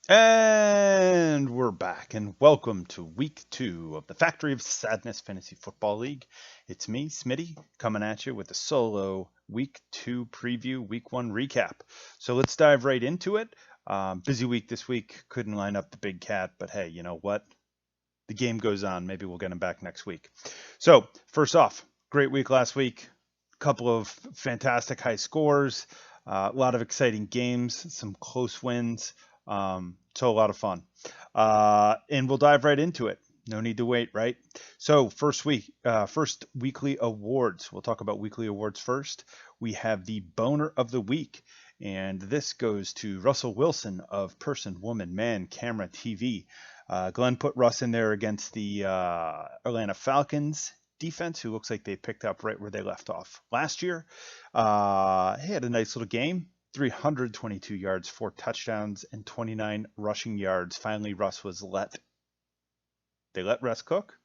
And we're back, and welcome to week 2 of the Factory of Sadness Fantasy Football League. It's me, Smitty, coming at you with a solo week 2 preview, week 1 recap. So let's dive right into it. Busy week this week, couldn't line up the big cat, but hey, you know what? The game goes on. Maybe we'll get him back next week. So, first off, great week last week. Couple of fantastic high scores, a lot of exciting games, some close wins. So a lot of fun. And we'll dive right into it. No need to wait, right? So first weekly awards. We'll talk about weekly awards first. We have the boner of the week, and this goes to Russell Wilson of Person, Woman, Man, Camera, TV. Glenn put Russ in there against the Atlanta Falcons defense, who looks like they picked up right where they left off last year. He had a nice little game. 322 yards, 4 touchdowns, and 29 rushing yards. Finally, Russ was let. They let Russ cook?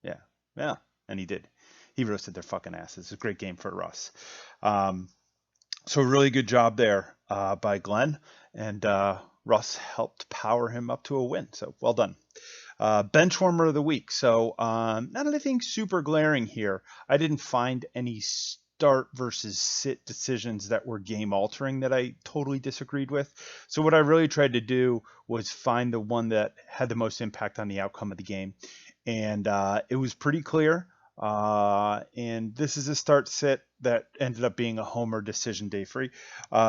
Yeah. Yeah. And he did. He roasted their fucking asses. It's a great game for Russ. So really good job there by Glenn. And Russ helped power him up to a win. So well done. Bench warmer of the week. So not anything super glaring here. I didn't find any start versus sit decisions that were game altering that I totally disagreed with. So what I really tried to do was find the one that had the most impact on the outcome of the game. And it was pretty clear. And this is a start sit that ended up being a homer decision day free.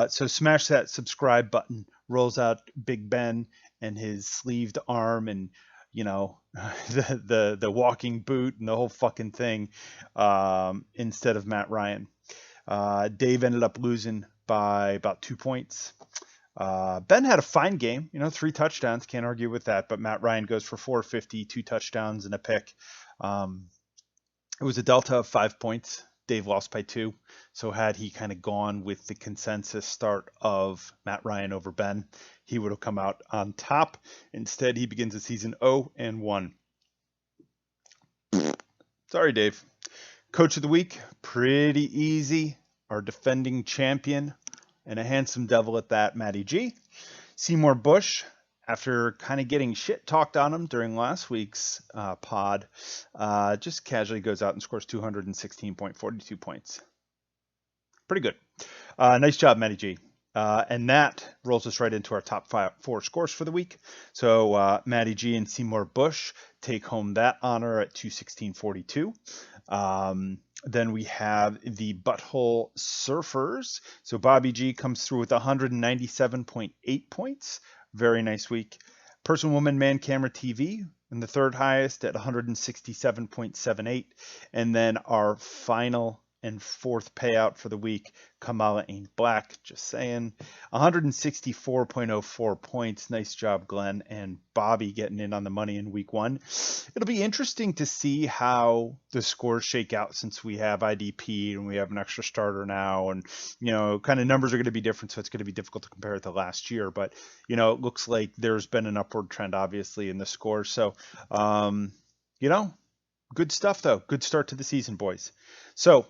So smash that subscribe button, rolls out Big Ben and his sleeved arm and the walking boot and the whole fucking thing instead of Matt Ryan. Dave ended up losing by about 2 points. Ben had a fine game, 3 touchdowns, can't argue with that, but Matt Ryan goes for 450, 2 touchdowns and a pick. It was a delta of 5 points. Dave lost by 2. So had he kind of gone with the consensus start of Matt Ryan over Ben, he would have come out on top. Instead, he begins the season 0-1. Sorry, Dave. Coach of the week, pretty easy. Our defending champion and a handsome devil at that, Matty G. Seymour Bush, after kind of getting shit talked on him during last week's pod, just casually goes out and scores 216.42 points. Pretty good. Nice job, Matty G. And that rolls us right into our top 4 scores for the week. So Matty G and Seymour Bush take home that honor at 216.42. Then we have the Butthole Surfers. So Bobby G comes through with 197.8 points. Very nice week. Person, Woman, Man, Camera, TV, and the third highest at 167.78. And then our final and fourth payout for the week, Kamala Ain't Black, just saying. 164.04 points. Nice job, Glenn and Bobby getting in on the money in week 1. It'll be interesting to see how the scores shake out since we have IDP and we have an extra starter now, and kind of numbers are going to be different, so it's going to be difficult to compare it to last year. But it looks like there's been an upward trend, obviously, in the scores. So good stuff though. Good start to the season, boys. So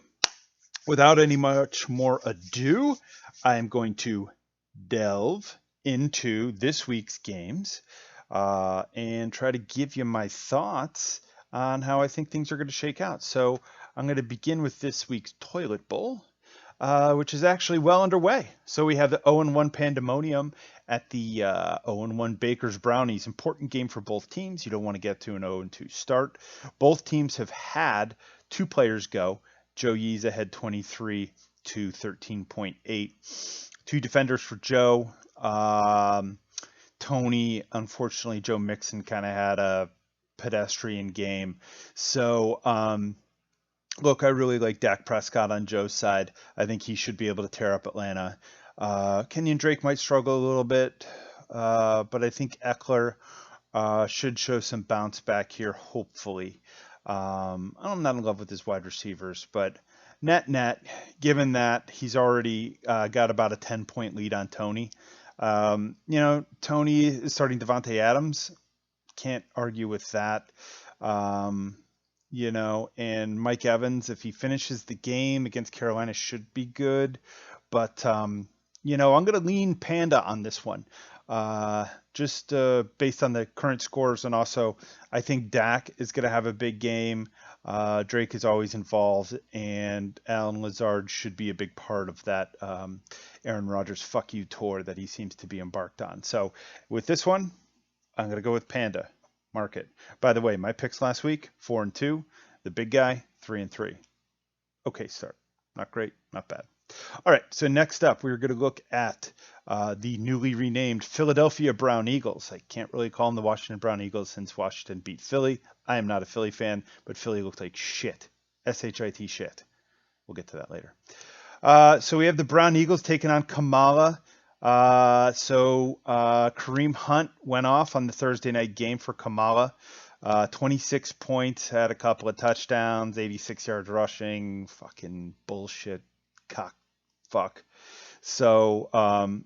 without any much more ado, I am going to delve into this week's games and try to give you my thoughts on how I think things are going to shake out. So I'm going to begin with this week's Toilet Bowl, which is actually well underway. So we have the 0-1 Pandemonium at the 0-1 Baker's Brownies. Important game for both teams. You don't want to get to an 0-2 start. Both teams have had 2 players go. Joe Yee's ahead 23 to 13.8. 2 defenders for Joe. Tony, unfortunately, Joe Mixon kind of had a pedestrian game. So, look, I really like Dak Prescott on Joe's side. I think he should be able to tear up Atlanta. Kenyon Drake might struggle a little bit, but I think Eckler should show some bounce back here, hopefully. I'm not in love with his wide receivers, but net, given that he's already got about a 10-point lead on Tony, Tony is starting Devontae Adams. Can't argue with that. And Mike Evans, if he finishes the game against Carolina, should be good. But I'm going to lean Panda on this one. Just based on the current scores, and also I think Dak is going to have a big game. Drake is always involved, and Alan Lazard should be a big part of that Aaron Rodgers fuck you tour that he seems to be embarked on. So with this one, I'm going to go with Panda. Mark it. By the way, my picks last week, 4-2. The big guy, 3-3. Okay start. Not great, not bad. All right, so next up, we're going to look at the newly renamed Philadelphia Brown Eagles. I can't really call them the Washington Brown Eagles since Washington beat Philly. I am not a Philly fan, but Philly looked like shit. S-H-I-T shit. We'll get to that later. So we have the Brown Eagles taking on Kamala. Kareem Hunt went off on the Thursday night game for Kamala. 26 points, had a couple of touchdowns, 86 yards rushing. Fucking bullshit. Cock. Fuck. So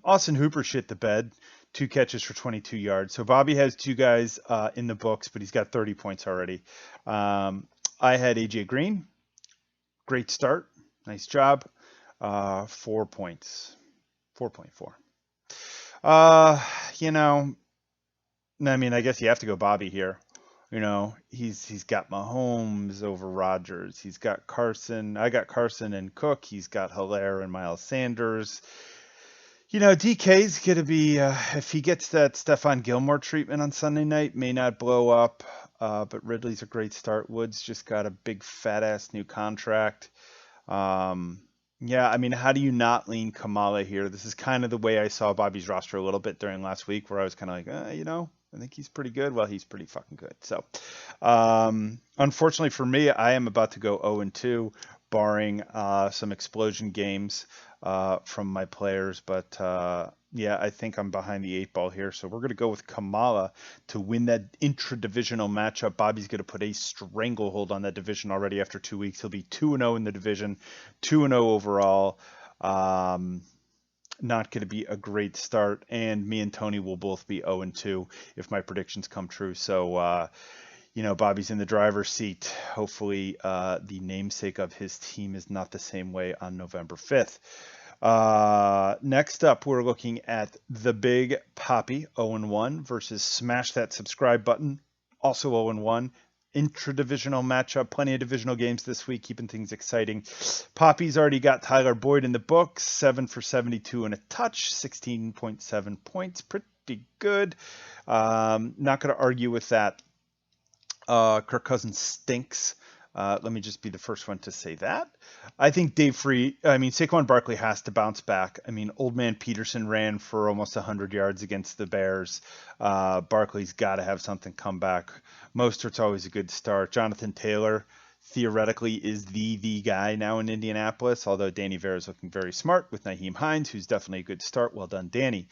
Austin Hooper shit the bed. 2 catches for 22 yards. So Bobby has 2 guys in the books, but he's got 30 points already. I had AJ Green. Great start. Nice job. 4 points. 4.4. I guess you have to go Bobby here. He's got Mahomes over Rodgers. He's got Carson. I got Carson and Cook. He's got Hilaire and Miles Sanders. DK's going to be, if he gets that Stephon Gilmore treatment on Sunday night, may not blow up. But Ridley's a great start. Woods just got a big fat ass new contract. How do you not lean Kamala here? This is kind of the way I saw Bobby's roster a little bit during last week, where I was kind of like, I think he's pretty good. Well, he's pretty fucking good. So, unfortunately for me, I am about to go 0-2, barring some explosion games from my players. But I think I'm behind the 8 ball here. So we're going to go with Kamala to win that intra-divisional matchup. Bobby's going to put a stranglehold on that division already after 2 weeks. He'll be 2-0 in the division, 2-0 overall. Not going to be a great start, and me and Tony will both be 0-2 if my predictions come true. So, Bobby's in the driver's seat. Hopefully, the namesake of his team is not the same way on November 5th. Next up, we're looking at the Big Poppy, 0-1, versus Smash That Subscribe Button, also 0-1. Intra-divisional matchup, plenty of divisional games this week, keeping things exciting. Poppy's already got Tyler Boyd in the books, 7 for 72 and a touch, 16.7 points, pretty good. Not going to argue with that. Kirk Cousins stinks. Let me just be the first one to say that. I think Saquon Barkley has to bounce back. Old man Peterson ran for almost 100 yards against the Bears. Barkley's got to have something come back. Mostert's always a good start. Jonathan Taylor theoretically is the guy now in Indianapolis, although Danny Vera is looking very smart with Nyheim Hines, who's definitely a good start. Well done, Danny.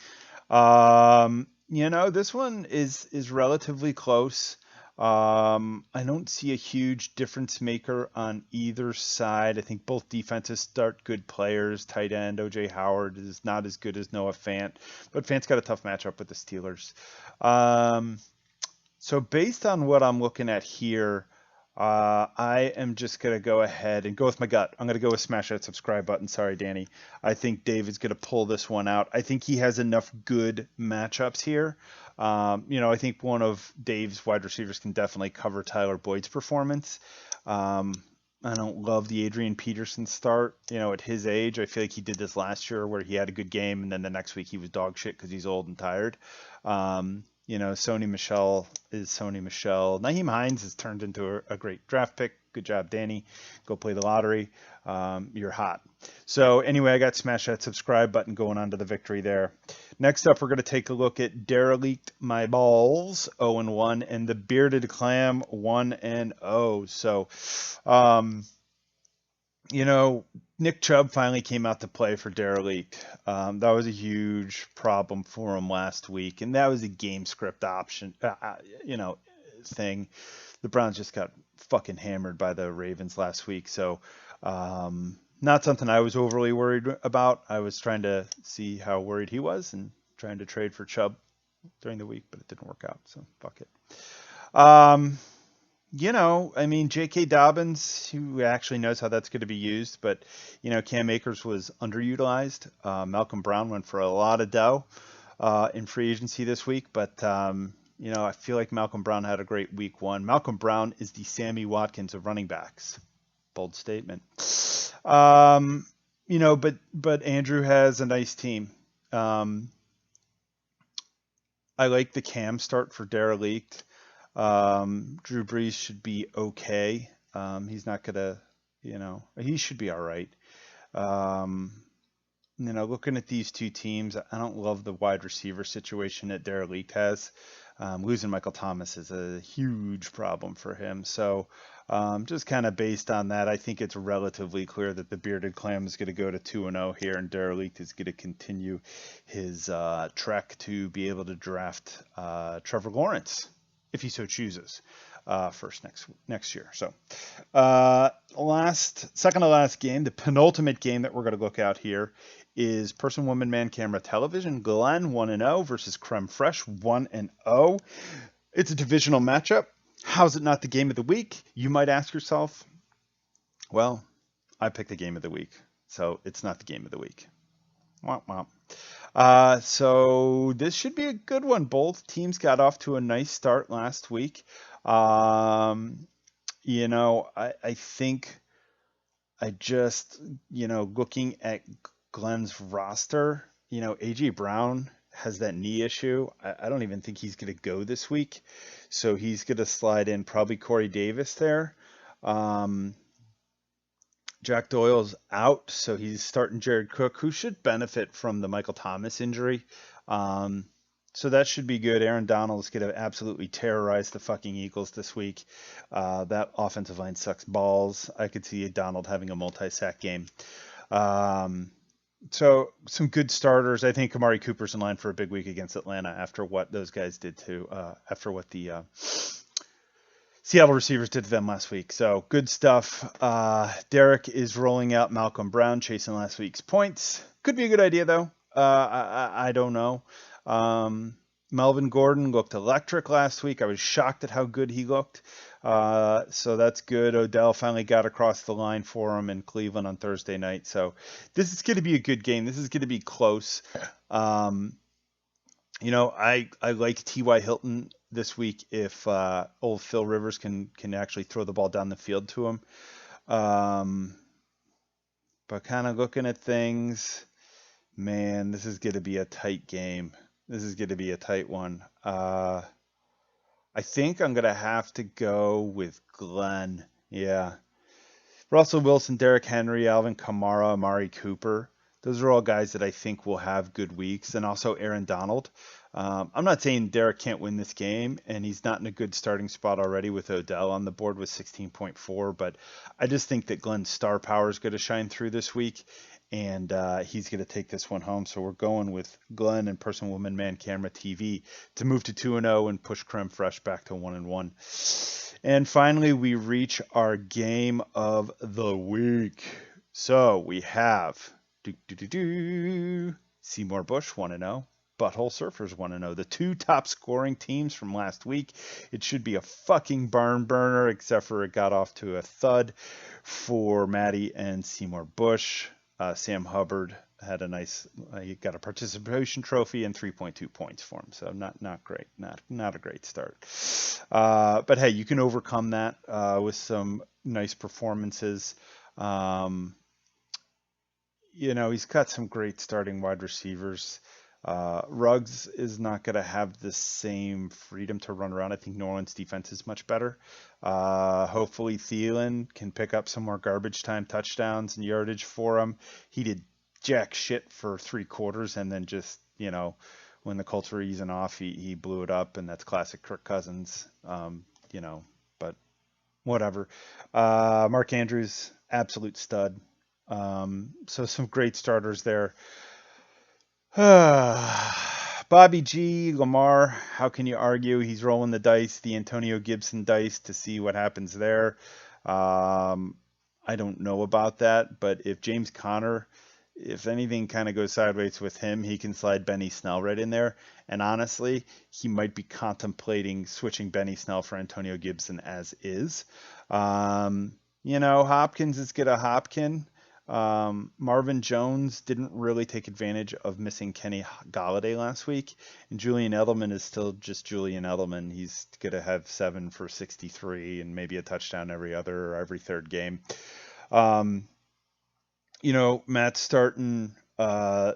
This one is relatively close. I don't see a huge difference maker on either side. I think both defenses start good players. Tight end OJ Howard is not as good as Noah Fant, but Fant's got a tough matchup with the Steelers. So based on what I'm looking at here, I am just going to go ahead and go with my gut. I'm going to go with smash that subscribe button. Sorry, Danny. I think David's going to pull this one out. I think he has enough good matchups here. I think one of Dave's wide receivers can definitely cover Tyler Boyd's performance. I don't love the Adrian Peterson start. At his age, I feel like he did this last year where he had a good game and then the next week he was dog shit because he's old and tired. Sony Michel is Sony Michel. Nyheim Hines has turned into a great draft pick. Good job, Danny. Go play the lottery. You're hot. So anyway, I got smash that subscribe button going on to the victory there. Next up, we're going to take a look at Derelict My Balls, 0-1, and the Bearded Clam, 1-0. So, Nick Chubb finally came out to play for Derelict. That was a huge problem for him last week, and that was a game script option, thing. The Browns just got fucking hammered by the Ravens last week, so not something I was overly worried about. I was trying to see how worried he was and trying to trade for Chubb during the week, but it didn't work out, so fuck it. I mean, J.K. Dobbins, who actually knows how that's going to be used, but, Cam Akers was underutilized. Malcolm Brown went for a lot of dough in free agency this week, but, I feel like Malcolm Brown had a great week one. Malcolm Brown is the Sammy Watkins of running backs. Bold statement. But Andrew has a nice team. Um, I like the Cam start for Derelict. Drew Brees should be okay. He's not gonna, he should be all right. Um, looking at these two teams, I don't love the wide receiver situation that Derelict has. Losing Michael Thomas is a huge problem for him. So, just kind of based on that, I think it's relatively clear that the Bearded Clam is going to go to 2-0 here, and Derelict is going to continue his trek to be able to draft Trevor Lawrence if he so chooses first next year. So, second to last game, the penultimate game that we're going to look at here is Person, Woman, Man, Camera, Television. Glenn 1-0 versus Creme Fresh 1-0. It's a divisional matchup. How's it not the game of the week? You might ask yourself. Well, I picked the game of the week, so it's not the game of the week. Womp womp. So this should be a good one. Both teams got off to a nice start last week. I think I just, looking at Glenn's roster, AJ Brown has that knee issue. I don't even think he's going to go this week. So he's going to slide in probably Corey Davis there. Jack Doyle's out, so he's starting Jared Cook, who should benefit from the Michael Thomas injury. So that should be good. Aaron Donald's going to absolutely terrorize the fucking Eagles this week. That offensive line sucks balls. I could see Donald having a multi-sack game. So some good starters. I think Amari Cooper's in line for a big week against Atlanta after what those guys did after what the Seattle receivers did to them last week. So good stuff. Derek is rolling out Malcolm Brown, chasing last week's points. Could be a good idea though. I don't know. Melvin Gordon looked electric last week. I was shocked at how good he looked. So that's good. Odell finally got across the line for him in Cleveland on Thursday night. So this is going to be a good game. This is going to be close. I like T.Y. Hilton this week if old Phil Rivers can actually throw the ball down the field to him. But kind of looking at things, man, this is going to be a tight game. This is going to be a tight one. I think I'm going to have to go with Glenn. Yeah. Russell Wilson, Derrick Henry, Alvin Kamara, Amari Cooper. Those are all guys that I think will have good weeks. And also Aaron Donald. I'm not saying Derek can't win this game, and he's not in a good starting spot already with Odell on the board with 16.4, but I just think that Glenn's star power is going to shine through this week, and he's going to take this one home. So we're going with Glenn and Person, Woman, Man, Camera, TV to move to 2-0 and push Creme Fresh back to 1-1. And finally, we reach our game of the week. So we have Seymour Bush 1-0. Butthole Surfers 1-0. The two top scoring teams from last week. It should be a fucking barn burner, except for it got off to a thud for Maddie and Seymour Bush. Sam Hubbard had he got a participation trophy and 3.2 points for him. So not great, not a great start. But hey, you can overcome that with some nice performances. He's got some great starting wide receivers. Ruggs is not going to have the same freedom to run around. I think New Orleans defense is much better. Hopefully Thielen can pick up some more garbage time touchdowns and yardage for him. He did jack shit for 3 quarters, and then just, when the Colts were easing off, he blew it up, and that's classic Kirk Cousins, but whatever. Mark Andrews, absolute stud. So some great starters there. Bobby G, Lamar, how can you argue? He's rolling the dice, the Antonio Gibson dice, to see what happens there. I don't know about that, but if James Conner, if anything kind of goes sideways with him, he can slide Benny Snell right in there. And honestly, he might be contemplating switching Benny Snell for Antonio Gibson as is. Hopkins is going to Hopkin. Marvin Jones didn't really take advantage of missing Kenny Galladay last week, and Julian Edelman is still just Julian Edelman. He's going to have 7 for 63 and maybe a touchdown every other or every third game. Matt's starting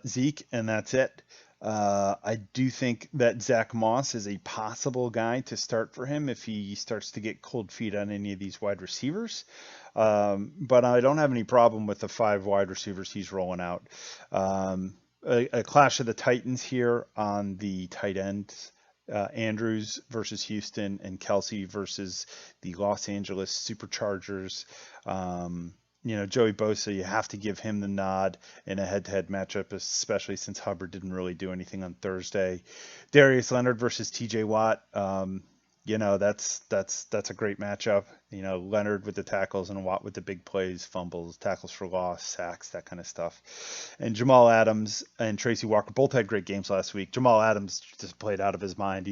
Zeke, and that's it. I do think that Zach Moss is a possible guy to start for him if he starts to get cold feet on any of these wide receivers. But I don't have any problem with the 5 wide receivers he's rolling out. A clash of the Titans here on the tight ends. Andrews versus Houston and Kelsey versus the Los Angeles Superchargers. Joey Bosa, you have to give him the nod in a head-to-head matchup, especially since Hubbard didn't really do anything on Thursday. Darius Leonard versus TJ Watt. That's a great matchup. Leonard with the tackles and Watt with the big plays, fumbles, tackles for loss, sacks, that kind of stuff. And Jamal Adams and Tracy Walker both had great games last week. Jamal Adams just played out of his mind.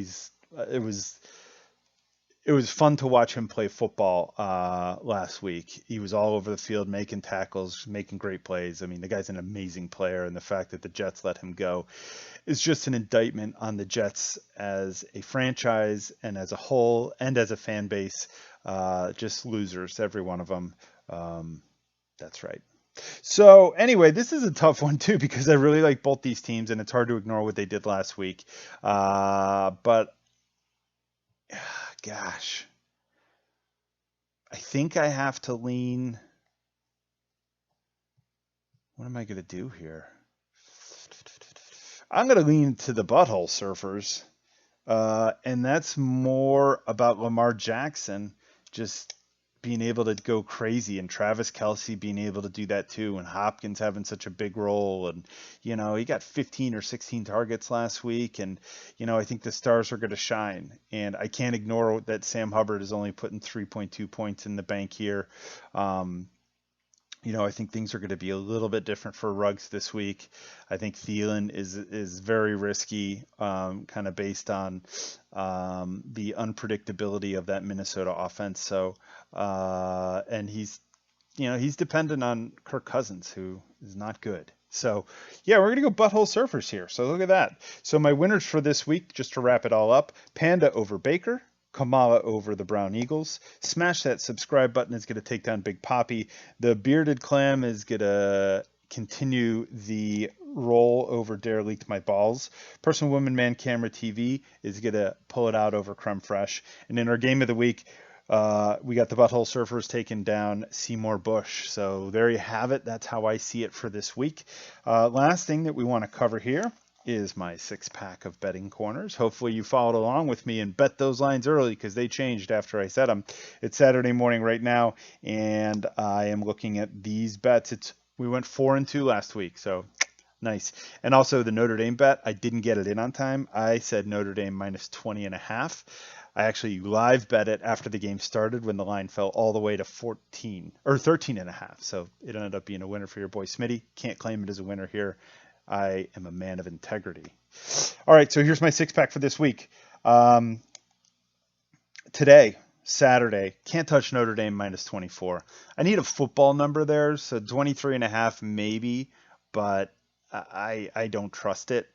It was fun to watch him play football last week. He was all over the field, making tackles, making great plays. I mean, the guy's an amazing player, and the fact that the Jets let him go is just an indictment on the Jets as a franchise and as a whole and as a fan base. Just losers, every one of them. That's right. So anyway, this is a tough one too because I really like both these teams, and it's hard to ignore what they did last week. But gosh, I think I have to lean. What am I going to do here? I'm going to lean to the butthole surfers. And that's more about Lamar Jackson just being able to go crazy, and Travis Kelce being able to do that too, and Hopkins having such a big role. And, he got 15 or 16 targets last week, and, I think the stars are going to shine. And I can't ignore that Sam Hubbard is only putting 3.2 points in the bank here. I think things are going to be a little bit different for Ruggs this week. I think Thielen is very risky, kind of based on the unpredictability of that Minnesota offense. So, and he's dependent on Kirk Cousins, who is not good. So, yeah, we're going to go butthole surfers here. So look at that. So my winners for this week, just to wrap it all up: Panda over Baker, Kamala over the Brown Eagles. Smash that subscribe button is going to take down Big Poppy. The Bearded Clam is going to continue the roll over Derelict My Balls. Person, Woman, Man, Camera, TV is going to pull it out over Creme Fraiche. And in our game of the week, we got the Butthole Surfers taking down Seymour Bush. So there you have it. That's how I see it for this week. Last thing that we want to cover here is my 6-pack of betting corners. Hopefully you followed along with me and bet those lines early because they changed after I said them. It's Saturday morning right now, and I am looking at these bets. We went 4-2 last week, so nice. And also the Notre Dame bet, I didn't get it in on time. I said Notre Dame minus 20.5. I actually live bet it after the game started when the line fell all the way to 13.5. So it ended up being a winner for your boy Smitty. Can't claim it as a winner here. I am a man of integrity. All right, so here's my 6-pack for this week. Today, Saturday, can't touch Notre Dame minus 24. I need a football number there, so 23.5 maybe, but I don't trust it.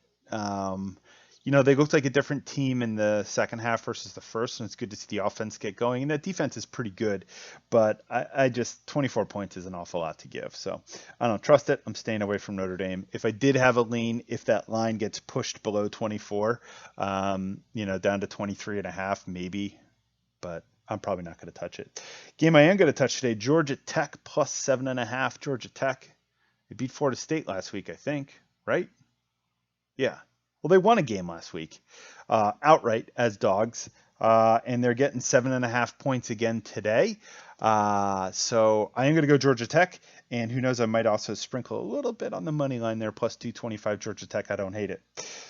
They looked like a different team in the second half versus the first, and it's good to see the offense get going. And that defense is pretty good, but I just 24 points is an awful lot to give. So I don't trust it. I'm staying away from Notre Dame. If I did have a lean, if that line gets pushed below 24, down to 23.5 maybe, but I'm probably not going to touch it. Game I am going to touch today, Georgia Tech plus 7.5. Georgia Tech, they beat Florida State last week, I think, right? Yeah. Well, they won a game last week outright as dogs. and they're getting 7.5 points again today. So I am going to go Georgia Tech, and who knows, I might also sprinkle a little bit on the money line there, plus 225 Georgia Tech. I don't hate it.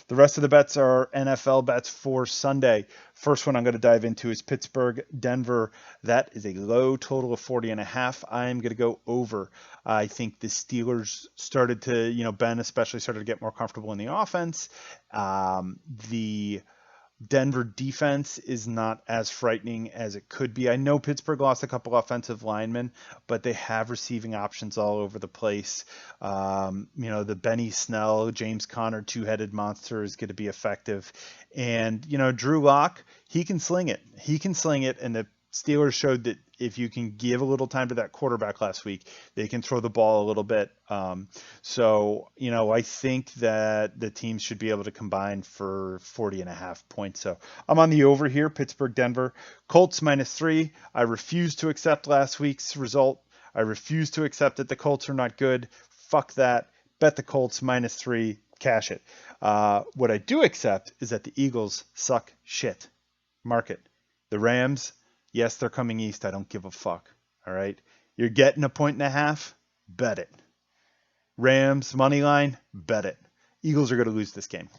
The rest of the bets are NFL bets for Sunday. First one I'm going to dive into is Pittsburgh, Denver. That is a low total of 40.5. I'm going to go over. I think the Steelers started to, Ben especially started to get more comfortable in the offense. The Denver defense is not as frightening as it could be. I know Pittsburgh lost a couple offensive linemen, but they have receiving options all over the place. The Benny Snell, James Conner, two-headed monster is going to be effective. And, Drew Lock, he can sling it. And the Steelers showed that if you can give a little time to that quarterback last week, they can throw the ball a little bit. I think that the teams should be able to combine for 40.5 points. So I'm on the over here, Pittsburgh, Denver. Colts -3. I refuse to accept last week's result. I refuse to accept that the Colts are not good. Fuck that. Bet the Colts -3. Cash it. What I do accept is that the Eagles suck shit. Mark it. The Rams, yes, they're coming east. I don't give a fuck. All right. You're getting 1.5. Bet it. Rams, money line, bet it. Eagles are going to lose this game.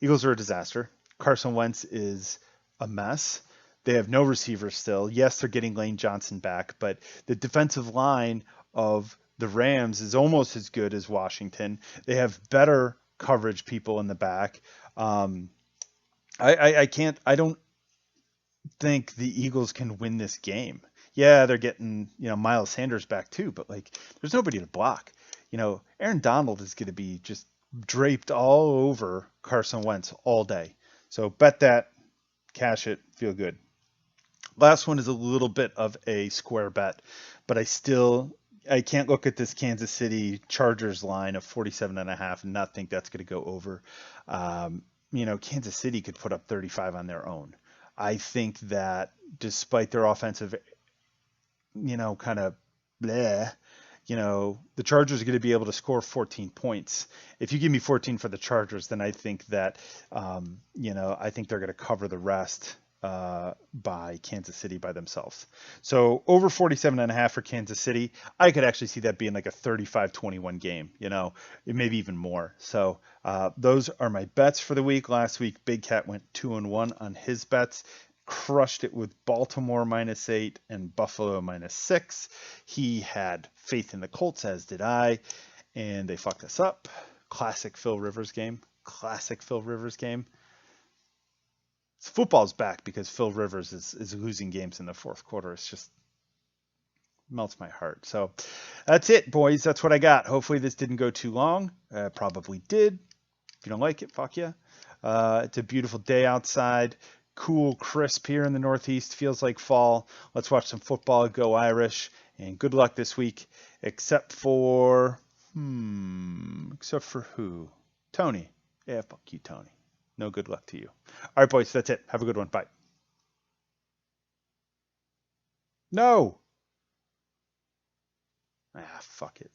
Eagles are a disaster. Carson Wentz is a mess. They have no receivers still. Yes, they're getting Lane Johnson back, but the defensive line of the Rams is almost as good as Washington. They have better coverage people in the back. I don't think the Eagles can win this game. Yeah, they're getting, Miles Sanders back too, but there's nobody to block. Aaron Donald is going to be just draped all over Carson Wentz all day. So bet that, cash it, feel good. Last one is a little bit of a square bet, but I can't look at this Kansas City Chargers line of 47.5 and not think that's going to go over. Kansas City could put up 35 on their own. I think that despite their offensive, kind of bleh, the Chargers are going to be able to score 14 points. If you give me 14 for the Chargers, then I think that, I think they're going to cover the rest by Kansas City by themselves. So over 47.5 for Kansas City. I could actually see that being like a 35-21 game, maybe even more. So those are my bets for the week. Last week, Big Cat went 2-1 on his bets. Crushed it with Baltimore -8 and Buffalo -6. He had faith in the Colts, as did I, and they fucked us up. Classic Phil Rivers game. Football's back because Phil Rivers is losing games in the fourth quarter. It's just melts my heart. So that's it, boys. That's what I got. Hopefully this didn't go too long. Probably did. If you don't like it, fuck yeah. It's a beautiful day outside. Cool, crisp here in the Northeast. Feels like fall. Let's watch some football. Go Irish. And good luck this week. Except for who? Tony. Yeah, fuck you, Tony. No good luck to you. All right, boys. That's it. Have a good one. Bye. No. Fuck it.